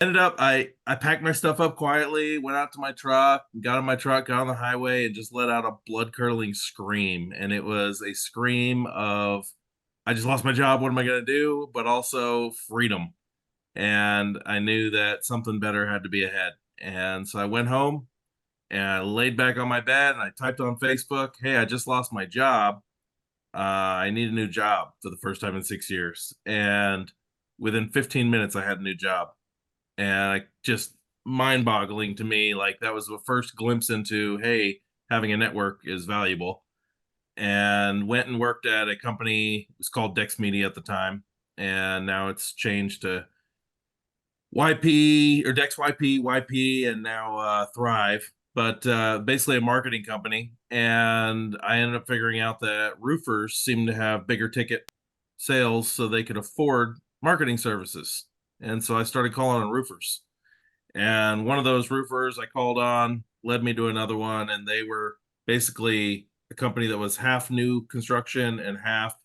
ended up I packed my stuff up quietly, went out to my truck, got on my truck, got on the highway, and just let out a blood curdling scream. And it was a scream of I just lost my job. What am I gonna do? But also freedom. And I knew that something better had to be ahead. And so I went home and I laid back on my bed and I typed on Facebook, "Hey, I just lost my job. I need a new job for the first time in 6 years." And within 15 minutes, I had a new job. And I just mind boggling to me. Like that was the first glimpse into, hey, having a network is valuable. And went and worked at a company, it was called Dex Media at the time. And now it's changed to YP or Dex YP, and now Thrive, but basically a marketing company. And I ended up figuring out that roofers seem to have bigger ticket sales so they could afford marketing services. And so I started calling on roofers. And one of those roofers I called on led me to another one. And they were basically a company that was half new construction and half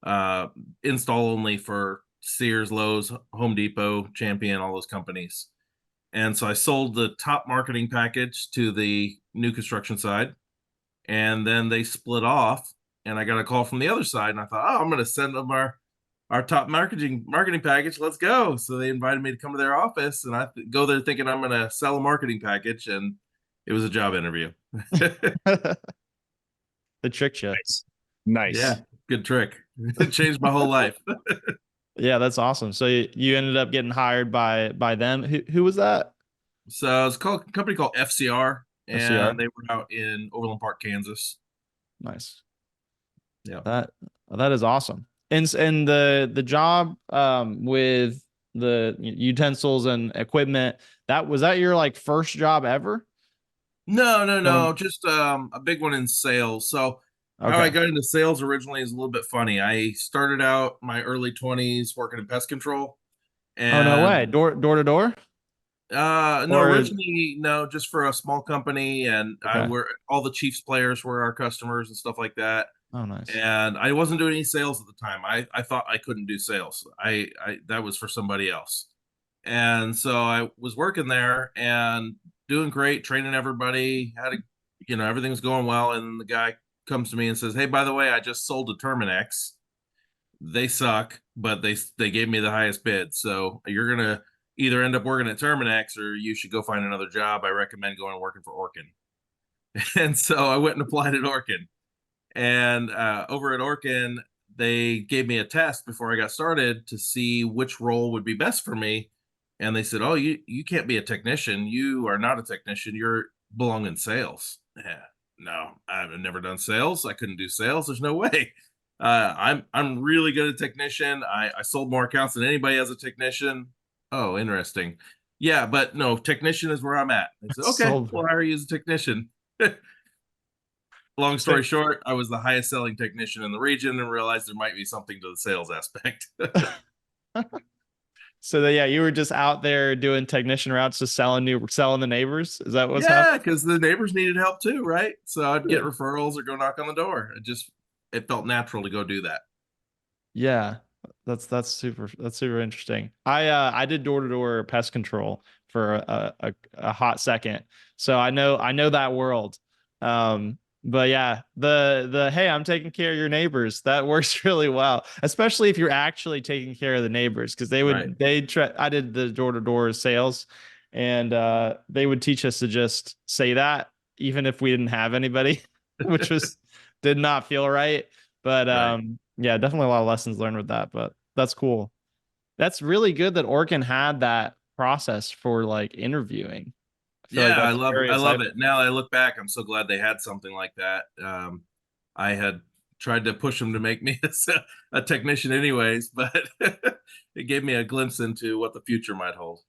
uh, install only for Sears, Lowe's, Home Depot, Champion, all those companies. And so I sold the top marketing package to the new construction side. And then they split off. And I got a call from the other side. And I thought, oh, I'm going to send them our top marketing package. Let's go. So they invited me to come to their office. And I go there thinking I'm going to sell a marketing package. And it was a job interview. The tricked you. Nice. Nice. Yeah, good trick. It changed my whole life. Yeah, that's awesome. So you ended up getting hired by them. Who was that? So it's called a company called FCR, and FCR. they were out in Overland Park, Kansas. Nice. Yeah. That that is awesome. And the job with the utensils and equipment, that was that your like first job ever? No, no, Going no. Just a big one in sales. So how I okay. got into sales originally is a little bit funny. I started out my early 20s working in pest control, Oh no and way. Door to door? no, Or originally no, just for a small company, and I okay. were all the Chiefs players were our customers and stuff like that. Oh nice. And I wasn't doing any sales at the time. I thought I couldn't do sales. I that was for somebody else. And so I was working there and doing great, training everybody, had a everything was going well. And the guy comes to me and says, "Hey, by the way, I just sold to Terminex. They suck, but they gave me the highest bid. So you're gonna either end up working at Terminex or you should go find another job. I recommend going and working for Orkin." And so I went and applied at Orkin. And over at Orkin, they gave me a test before I got started to see which role would be best for me. And they said, "Oh, you can't be a technician. You are not a technician. You're belong in sales." Yeah, no, I've never done sales. I couldn't do sales. There's no way. I'm really good at technician. I sold more accounts than anybody as a technician. Oh, interesting. Yeah, but no, technician is where I'm at. I said, okay, Sold. we'll hire you as a technician. Long So story short, I was the highest selling technician in the region and realized there might be something to the sales aspect. so yeah, you were just out there doing technician routes, just selling the neighbors. Is that what's Yeah, happening? because the neighbors needed help too, right? So I'd get Yeah. referrals or go knock on the door. It felt natural to go do that. Yeah, that's super interesting. I did door to door pest control for a hot second, so I know that world. But yeah, the hey, I'm taking care of your neighbors. That works really well, especially if you're actually taking care of the neighbors, because Right. they try. I did the door to door sales, and they would teach us to just say that even if we didn't have anybody, which was did not feel right. But Right. yeah, definitely a lot of lessons learned with that, but that's cool. That's really good that Orkin had that process for like interviewing. I feel like Yeah, that's very I love it. insightful. Now that I look back, I'm so glad they had something like that. I had tried to push them to make me a technician anyways, but it gave me a glimpse into what the future might hold.